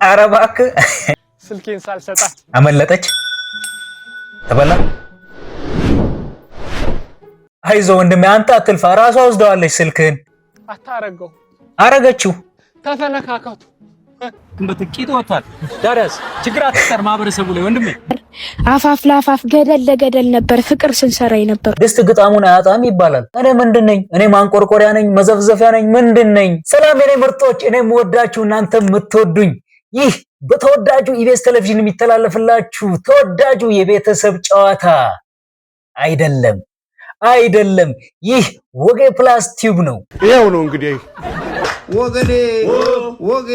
አረባክ ስልኬን ሳልሰጣት አመለጠች ተበላ አይዞ ወንድሜ አንተ አትልፋ ራሷ ወስደዋለች ስልክህን አታረገው አረገችው ተፈነካከቱ በጥቂት ወጣት ዳራስ ችግር አትሰር ማህበረሰቡ ላይ ወንድሜ አፋፍ ለአፋፍ ገደል ለገደል ነበር ፍቅር ስንሰራይ ነበር ድስት ግጣሙን አያጣም ይባላል እኔ ምንድነኝ እኔ ማንቆርቆሪያ ነኝ መዘፍዘፊያ ነኝ ምንድነኝ ሰላም የኔ ምርጦች እኔ የምወዳችሁ እናንተ የምትወዱኝ ይህ በተወዳጁ ኢቢኤስ ቴሌቪዥን የሚተላለፍላችሁ ተወዳጁ የቤተሰብ ጨዋታ አይደለም ይህ ወጌ ፕላስ ቲዩብ ነው ይሄው ነው እንግዲህ ወጌ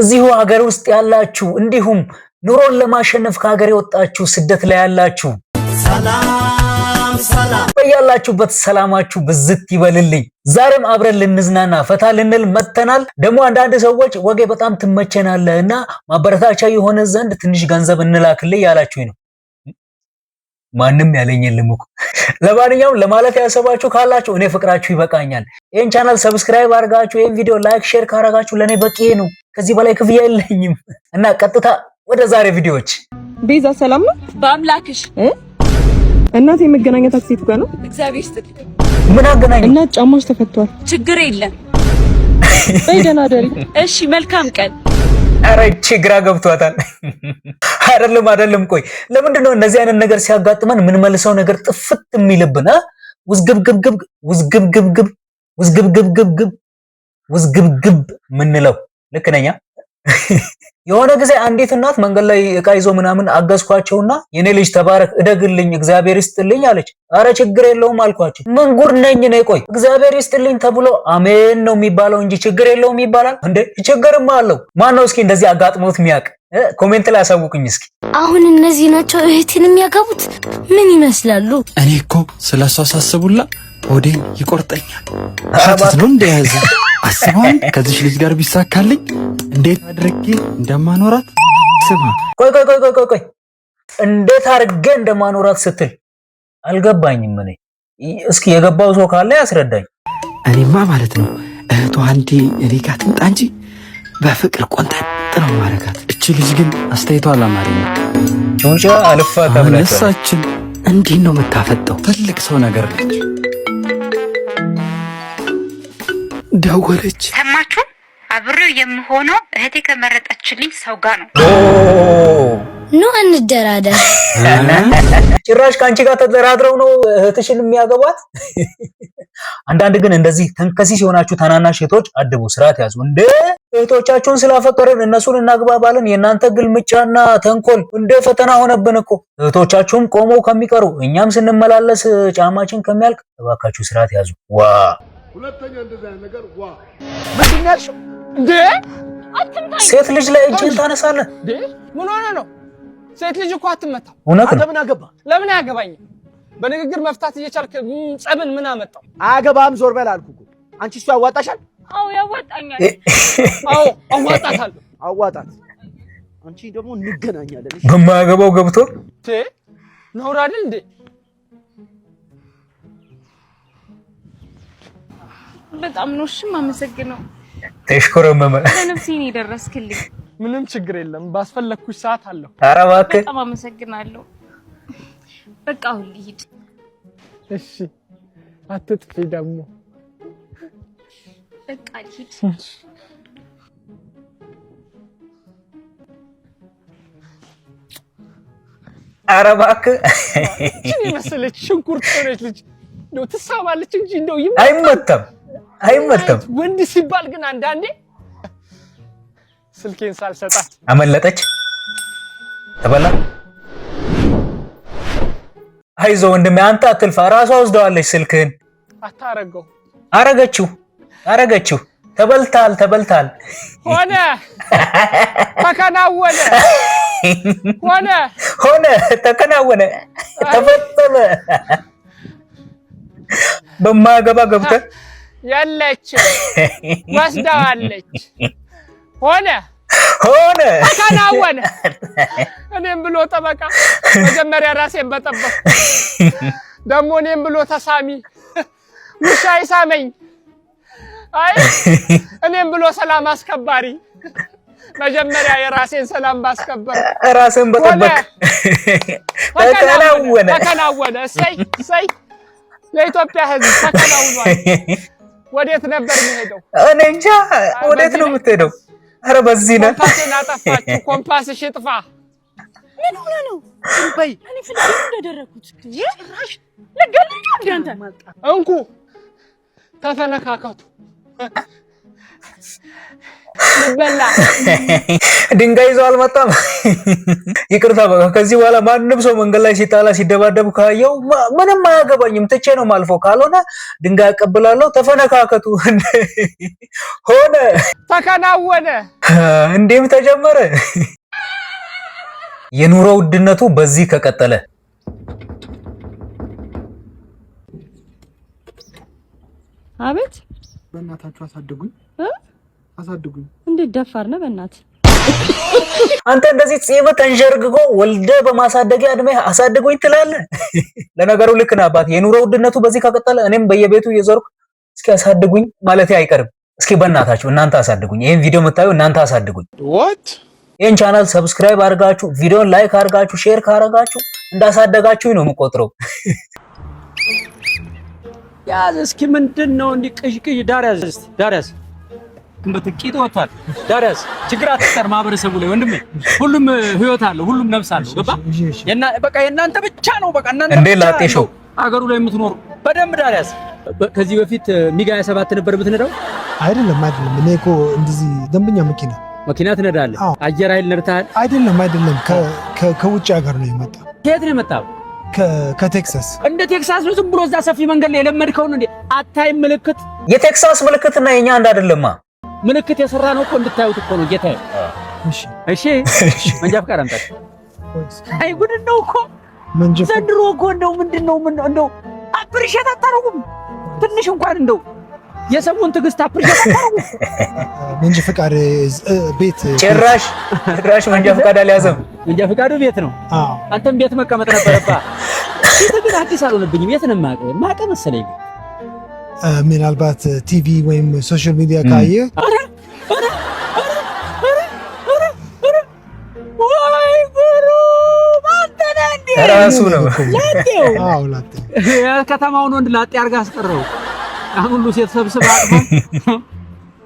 እዚሁ ሀገር ውስጥ ያላችሁ እንዲሁም ኑሮን ለማሸነፍ ከሀገር የወጣችሁ ስደት ላይ ያላችሁ ሰላም በያላችሁበት ሰላማችሁ ብዝት ይበልልኝ ዛሬም አብረን ልንዝናና ፈታ ልንል መተናል ደግሞ አንዳንድ ሰዎች ወጌ በጣም ትመቸናለህና ማበረታቻ የሆነ ዘንድ ትንሽ ገንዘብ እንላክልኝ ያላችሁኝ ነው ማንንም ያለኝ የለም እኮ ለማንኛውም ለማለት ያሰባችሁ ካላችሁ እኔ ፍቅራችሁ ይበቃኛል ይሄን ቻናል ሰብስክራይብ አድርጋችሁ ይሄን ቪዲዮ ላይክ ሼር ካረጋችሁ ለኔ በቂ ነው ከዚህ በላይ ክፍያ የለኝም እና ቀጥታ ወደ ዛሬ ቪዲዮዎች ቤዛ ሰላም ነው በአምላክሽ እናቴ የመገናኛ ታክሲ ጋር ነው እግዚአብሔር ይስጥልኝ ምን አገናኝ እና ጫማሽ ተፈቷል ችግር የለም በደና ደሪ እሺ መልካም ቀን አረቺ ግራ ገብቷታል አይደለም ቆይ ለምንድን ነው እነዚህ አይነት ነገር ሲያጋጥመን ምን መልሰው ነገር ጥፍት የሚልብና ውዝግብግብ ምንለው ልክ ነኛ የሆነ ጊዜ አንዲት እናት መንገድ ላይ እቃ ይዞ ምናምን አገዝኳቸውና የኔ ልጅ ተባረክ እደግልኝ እግዚአብሔር ይስጥልኝ አለች አረ ችግር የለውም አልኳቸው ምን ጉር ነኝ ነኝ ቆይ እግዚአብሔር ይስጥልኝ ተብሎ አሜን ነው የሚባለው እንጂ ችግር የለውም ይባላል እንዴ ችግርማ አለው ማን ነው እስኪ እንደዚህ አጋጥሞት የሚያቅ ኮሜንት ላይ አሳውቁኝ እስኪ አሁን እነዚህ ናቸው እህቴን የሚያጋቡት ምን ይመስላሉ እኔ እኮ ስለሷ ሳስቡላ ሆዴን ይቆርጠኛል ሀተት ነው እንደያዘ አስባን ከዚህ ልጅ ጋር ቢሳካልኝ እንዴት አድርጌ እንደማኖራት ስማ ቆይ እንዴት አድርጌ እንደማኖራት ስትል አልገባኝም እኔ እስኪ የገባው ሰው ካለ ያስረዳኝ እኔማ ማለት ነው እህቷ አንዴ እኔ ጋር ትምጣ እንጂ በፍቅር ቆንጠጥ ነው ማረጋት እቺ ልጅ ግን አስተያየቷ አላማረኝ ጆንጃ አልፋ ተብላችሁ እሳችን እንዴት ነው መታፈጠው ትልቅ ሰው ነገር ነች ደወለች ሰማችሁ አብሬው የምሆነው እህቴ ከመረጠችልኝ ሰው ጋር ነው ኑ እንደራደር ጭራሽ ካንቺ ጋር ተደራድረው ነው እህትሽን የሚያገቧት አንዳንድ ግን እንደዚህ ተንከሲስ የሆናችሁ ታናናሽ እህቶች አድቡ ስርዓት ያዙ እንደ እህቶቻችሁን ስላፈቀረን እነሱን እናግባባለን የናንተ ግልምጫና ተንኮል እንደ ፈተና ሆነብን እኮ እህቶቻችሁም ቆመው ከሚቀሩ እኛም ስንመላለስ ጫማችን ከሚያልቅ እባካችሁ ስርዓት ያዙ ዋ ሁለተኛ እንደዛ ነገር ዋ ምንድን ያልሽው እንዴ አትምታኝ ሴት ልጅ ላይ እጅን ታነሳለህ እንዴ ምን ሆነ ነው ሴት ልጅ እኮ አትመታም አንተ ምን አገባ ለምን ያገባኝ በንግግር መፍታት እየቻልክ ጸብን ምን አመጣው አገባም ዞር በል አልኩ እኮ አንቺ እሱ ያዋጣሻል አው ያዋጣኛል አው አዋጣታለሁ አዋጣት አንቺ ደግሞ እንገናኛለን እሺ በማያገባው ገብቶ ነውር አይደል እንዴ በጣም ነው እሺ ማመሰግነው ተሽኮረመመ ለነፍሴ ነው ደረስክልኝ ምንም ችግር የለም ባስፈለኩሽ ሰዓት አለው ኧረ እባክህ በጣም አመሰግናለሁ በቃ አሁን ልሂድ እሺ አትጥፊ ደግሞ በቃ ልሂድ ኧረ እባክህ እቺ መሰለች ሽንኩርት ሆነች ልጅ ነው ትሳባለች እንጂ እንደው አይመጣም ወንድ ሲባል ግን አንዳንዴ ስልኬን ሳልሰጣት አመለጠች ተበላ አይዞ ወንድሜ አንተ አትልፋ ራሷ ወስደዋለች ስልክህን አታረገው አረገችው ተበልታል ሆነ ተከናወነ ተፈጸመ በማገባ ገብተ ያለች ወስዳዋለች ሆነ ተከናወነ እኔም ብሎ ጠበቃ መጀመሪያ ራሴን በጠበቅ ደሞ እኔም ብሎ ተሳሚ ውሻ ይሳመኝ አይ እኔም ብሎ ሰላም አስከባሪ መጀመሪያ የራሴን ሰላም ባስከበር ራስን በጠበቅ ተከናወነ። እሰይ ለኢትዮጵያ ሕዝብ ተከናውኗል። ወዴት ነበር የሚሄደው? እኔ እንጃ። ወዴት ነው የምትሄደው? ኧረ በዚህ ነው። ኮምፓስን አጠፋችሁ። ኮምፓስሽ ይጥፋ። ምን ሆነ ነው? በይ እኔ ፍልክ እንደደረኩት ይራሽ ለገልኛ አንተ እንኩ ተፈነካከቱ። ልበላ ድንጋይ ይዞ አልመጣም። ይቅርታ በቃ ከዚህ በኋላ ማንም ሰው መንገድ ላይ ሲጣላ ሲደባደብ ካየው ምንም አያገባኝም፣ ትቼ ነው ማልፈው። ካልሆነ ድንጋይ አቀብላለሁ። ተፈነካከቱ። ሆነ ተከናወነ። እንዴም ተጀመረ። የኑሮ ውድነቱ በዚህ ከቀጠለ አቤት በእናታችሁ አሳድጉኝ። እንዴት ደፋር ነህ በእናት አንተ እንደዚህ ጺም ተንዠርግጎ ወልደ በማሳደጊያ እድሜ አሳድጉኝ ትላለህ። ለነገሩ ልክ ነህ አባት። የኑሮ ውድነቱ በዚህ ከቀጠለ እኔም በየቤቱ እየዞርኩ እስኪ አሳድጉኝ ማለቴ አይቀርም። እስኪ በእናታችሁ እናንተ አሳድጉኝ። ይሄን ቪዲዮ የምታዩ እናንተ አሳድጉኝ። ይሄን ቻናል ሰብስክራይብ አድርጋችሁ ቪዲዮን ላይክ አድርጋችሁ ሼር ካረጋችሁ እንዳሳደጋችሁኝ ነው የምቆጥረው። ያዝ እስኪ ምንድነው እንዲ ቅዥቅዥ ዳርያዝ በጥቂት ወጣል። ዳርያዝ ችግር አትፈጠር ማህበረሰቡ ላይ ወንድሜ። ሁሉም ህይወት አለው፣ ሁሉም ነፍስ አለው። ገባ? በቃ የእናንተ ብቻ ነው። በቃ እናንተ እንዴ ላጤሽው አገሩ ላይ የምትኖሩ በደንብ ዳርያዝ። ከዚህ በፊት ሚጋ 27 ነበር የምትነዳው? አይደለም። እኔ እኮ እንደዚህ ደንበኛ መኪና ትነዳለህ? አየር ኃይል ነድተሃል? አይደለም። ከውጭ ሀገር ነው የመጣው። ከየት ነው የመጣው? ከቴክሳስ። እንደ ቴክሳስ ነው ዝም ብሎ እዛ ሰፊ መንገድ ላይ የለመድከው ነው እንዴ? አታይም ምልክት? የቴክሳስ ምልክትና የኛ አንድ አይደለማ። ምልክት የሰራ ነው እኮ እንድታዩት እኮ ነው ጌታዬ። እሺ መንጃ ፍቃድ አምጣ። አይ ጉድ ነው እኮ ዘንድሮ እኮ ምንድነው እንደው አፕሪሼት አታረጉም? ትንሽ እንኳን እንደው የሰውን ትዕግስት አፕሪሼት አታረጉም? መንጃ ፍቃድ ቤት ጭራሽ መንጃ ፍቃድ አልያዘም። መንጃ ፍቃዱ ቤት ነው። አንተም ቤት መቀመጥ ነበረብህ። ግን አዲስ አልሆነብኝም። የት ነው የማውቀው መሰለኝ። ምናልባት ቲቪ ወይም ሶሻል ሚዲያ ካየ ራሱ ነው ከተማውን ወንድ ላጤ አድርጋ አስቀረው። አሁን ሁሉ ሴት ሰብስባ አጥፋ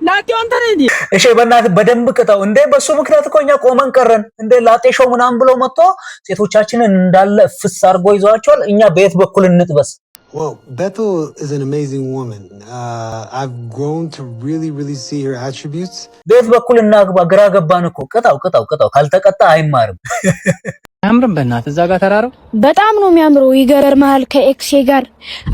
ላጤው አንተ ነህ እንዴ? እሺ በእናትህ በደንብ ቅጣው እንዴ። በሱ ምክንያት እኮ እኛ ቆመን ቀረን እንዴ። ላጤ ሾው ምናምን ብሎ መጥቶ ሴቶቻችንን እንዳለ ፍስ አድርጎ ይዟቸዋል። እኛ በየት በኩል እንጥበስ? Well, Bethel is an amazing woman. I've grown to really see her attributes. በየት በኩል እናግባ? ግራ ገባን እኮ። ቅጣው ካልተቀጣ አይማርም። አምርም በእናትህ እዛ ጋር ተራራው በጣም ነው የሚያምረው። ይገርምሃል ከኤክሴ ጋር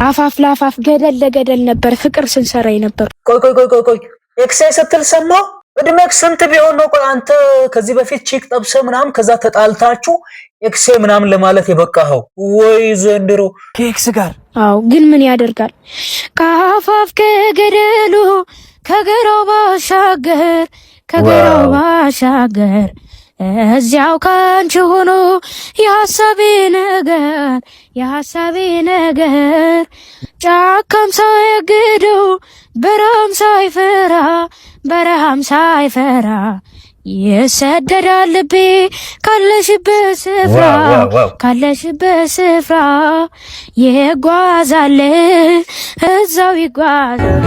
አፋፍ ላፋፍ ገደል ለገደል ነበር ፍቅር ስንሰራይ ነበር። ቆይ ኤክሴ ስትል ሰማው። እድሜክ ስንት ቢሆን ነው? ቆይ አንተ ከዚህ በፊት ቺክ ጠብሰ ምናምን ከዛ ተጣልታችሁ ኤክሴ ምናምን ለማለት የበቃኸው ወይ ዘንድሮ ከኤክስ ጋር? አው ግን ምን ያደርጋል ከአፋፍ ከገደሉ ከገራው ባሻገር እዚያው ካንቺ ሆኖ የሐሳቤ ነገር ጫካም ሳይገደው በረሃም ሳይፈራ ይሰደዳል ልቤ ካለሽበት ስፍራ ይጓዛል እዛው ይጓዛል።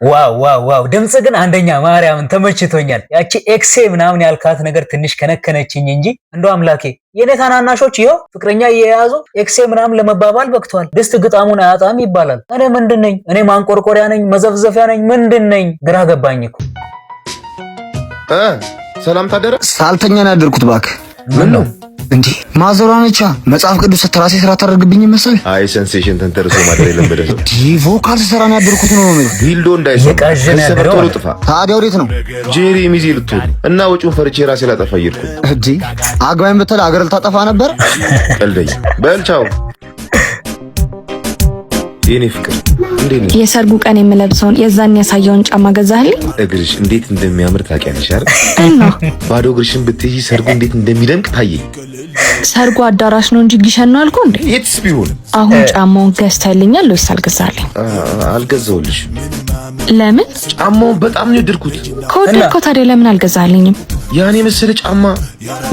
ዋው ድምጽ ግን አንደኛ ማርያምን ተመችቶኛል። ያቺ ኤክሴ ምናምን ያልካት ነገር ትንሽ ከነከነችኝ እንጂ እንደው አምላኬ የኔ ታናናሾች ይኸው ፍቅረኛ እየያዙ ኤክሴ ምናምን ለመባባል በቅተዋል። ድስት ግጣሙን አያጣም ይባላል። እኔ ምንድነኝ? እኔ ማንቆርቆሪያ ነኝ? መዘፍዘፊያ ነኝ? ምንድነኝ? ግራ ገባኝ እኮ። ሰላም ታደረ? ሳልተኛ ነው ያደርኩት። እባክህ ምን ነው እንዴ? ማዘሯ ነቻ መጽሐፍ ቅዱስ ስትራሴ ስራ ታደርግብኝ መሰል። አይ ሴንሴሽን ተንተርሶ ማድረግ የለበደ ቮካል ስራ ነው ያደርኩት ነው ማለት ቢልዶ እንዳይሰራ ከሰበርቶ ልጥፋ። ታዲያ ወዴት ነው? ጄሪ ሚዜ ልትሆን እና ወጪውን ፈርቼ ራሴ ላጠፋ ይርኩ እንዴ? አግባኝ ብትል አገር ልታጠፋ ነበር። ቀልደኝ በልቻው የኔ ፍቅር እንዴት ነው? የሰርጉ ቀን የምለብሰውን የዛን ያሳየውን ጫማ ገዛህልኝ? እግርሽ እንዴት እንደሚያምር ታውቂያለሽ አይደል? ባዶ እግርሽን ብትይዢ ሰርጉ እንዴት እንደሚደምቅ ታየኝ። ሰርጉ አዳራሽ ነው እንጂ ግሸን ነው አልኩ እንዴ? የትስ ቢሆን አሁን ጫማውን ገዝተህልኛል ወይስ አልገዛህልኝ? አልገዛሁልሽ። ለምን? ጫማውን በጣም ነው የወደድኩት። ከወደድከው ታዲያ ለምን አልገዛልኝም? ያኔ መሰለ ጫማ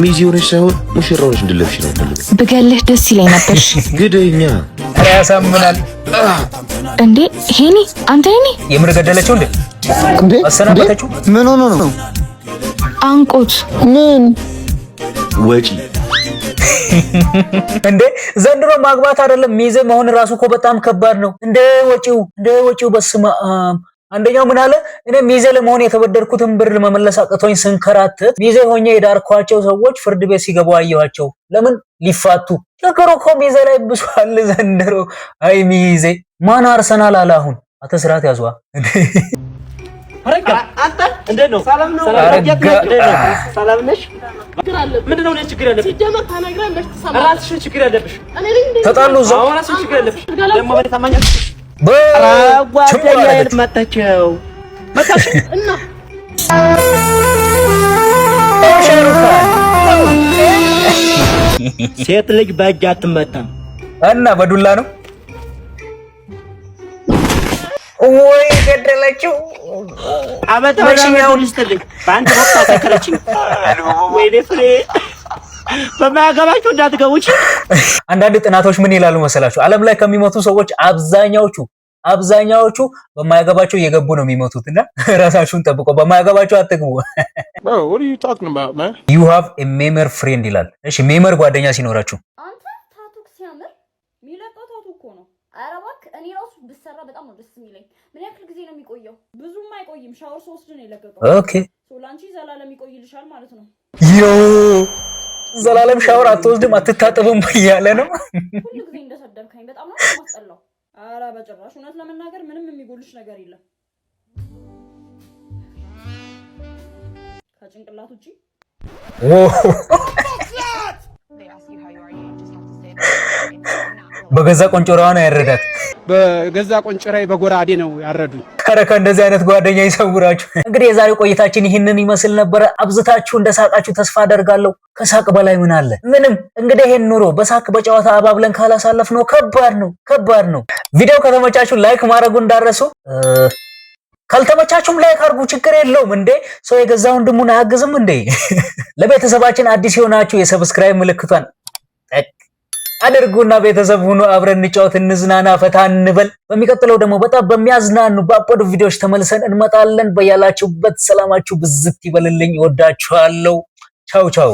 ሚዜ ሆነሽ ሳይሆን ሙሽራ ሆነሽ እንድለብሽ ነው ፈልግ። ብገልህ ደስ ይለኝ ነበር። ግደኛ ያሳምናል እንዴ ሄኒ፣ አንተ ሄኒ የምር ገደለችው እንዴ? አሰናበተችው? ምን ሆኖ ነው? አንቆት ምን ወጪ እንዴ ዘንድሮ ማግባት አይደለም ሚዜ መሆን ራሱ እኮ በጣም ከባድ ነው። እንደ ወጪው በስማ አንደኛው ምን አለ እኔ ሚዜ ለመሆን የተበደርኩትን ብር ለመመለስ አቅቶኝ ስንከራተት ሚዜ ሆኜ የዳርኳቸው ሰዎች ፍርድ ቤት ሲገቡ አየኋቸው። ለምን ሊፋቱ? ቸገሮ እኮ ሚዜ ላይ ብሷል ዘንድሮ። አይ ሚዜ ማን አርሰናል አለ አሁን። አተስራት ያዟ አረጋ አንተ እንዴት ነው? ሰላም ነው? ሰላም ነሽ? ምንድነው ነው ችግር ያለብሽ? ሲጀመር ታነግረን በሽ ተሰማ ራስሽ ችግር ያለብሽ ተጣሉ እዛው ራስሽ ችግር ያለብሽ ደግሞ በተማኛ ጓደኛዬን መጣቸው መጣሽ እና ሴት ልጅ በእጅ አትመታም እና በዱላ ነው ወይ ገደለችው? አመት ወሽኛው ልስተልኝ ባንድ ወጣ ተከለችኝ ወይ ለፍሬ በማያገባችሁ እንዳትገቡች። አንዳንድ ጥናቶች ምን ይላሉ መሰላችሁ? ዓለም ላይ ከሚሞቱ ሰዎች አብዛኛዎቹ በማያገባቸው እየገቡ ነው የሚሞቱትና ራሳችሁን ጠብቆ በማያገባቸው አትግቡ። What are you talking about, man? You have a memer friend ይላል። እሺ ሜመር ጓደኛ ሲኖራችሁ አንተ ታቱክ ሲያምር ሚለቀው ታቱ እኮ ነው። ኧረ እባክህ እኔ ራሱ ብሰራ በጣም ነው ደስ የሚለኝ። ምን ያክል ጊዜ ነው የሚቆየው? ብዙም አይቆይም። ሻወር 3 ነው የለቀቀው። ኦኬ ሶላንቺ ዘላለም ይቆይልሻል ማለት ነው። ዮ ዘላለም ሻወር አትወስድም አትታጠብም እያለ ነው። ሁሉ ጊዜ እንደሰደብከኝ በጣም ነው ማስጠላው። ኧረ በጭራሽ እውነት ለመናገር ምንም የሚጎልሽ ነገር የለም ከጭንቅላት ውጪ። በገዛ ቆንጮራዋን ያረዳት። በገዛ ቆንጮራዬ በጎራዴ ነው ያረዱኝ። ከረከ እንደዚህ አይነት ጓደኛ ይሰውራችሁ። እንግዲህ የዛሬው ቆይታችን ይህንን ይመስል ነበረ። አብዝታችሁ እንደሳቃችሁ ተስፋ አደርጋለሁ። ከሳቅ በላይ ምን አለ? ምንም። እንግዲህ ይሄን ኑሮ በሳቅ በጨዋታ አባብለን ካላሳለፍ ነው ከባድ ነው። ቪዲዮ ከተመቻችሁ ላይክ ማድረጉ እንዳረሱ። ካልተመቻችሁም ላይክ አድርጉ፣ ችግር የለውም። እንዴ ሰው የገዛ ወንድሙን አያግዝም እንዴ? ለቤተሰባችን አዲስ የሆናችሁ የሰብስክራይብ ምልክቷን አድርጉና ቤተሰብ ሁኑ። አብረን እንጫወት፣ እንዝናና፣ ፈታ እንበል። በሚቀጥለው ደግሞ በጣም በሚያዝናኑ ባፖድ ቪዲዮዎች ተመልሰን እንመጣለን። በያላችሁበት ሰላማችሁ ብዝት ይበልልኝ። እወዳችኋለሁ። ቻው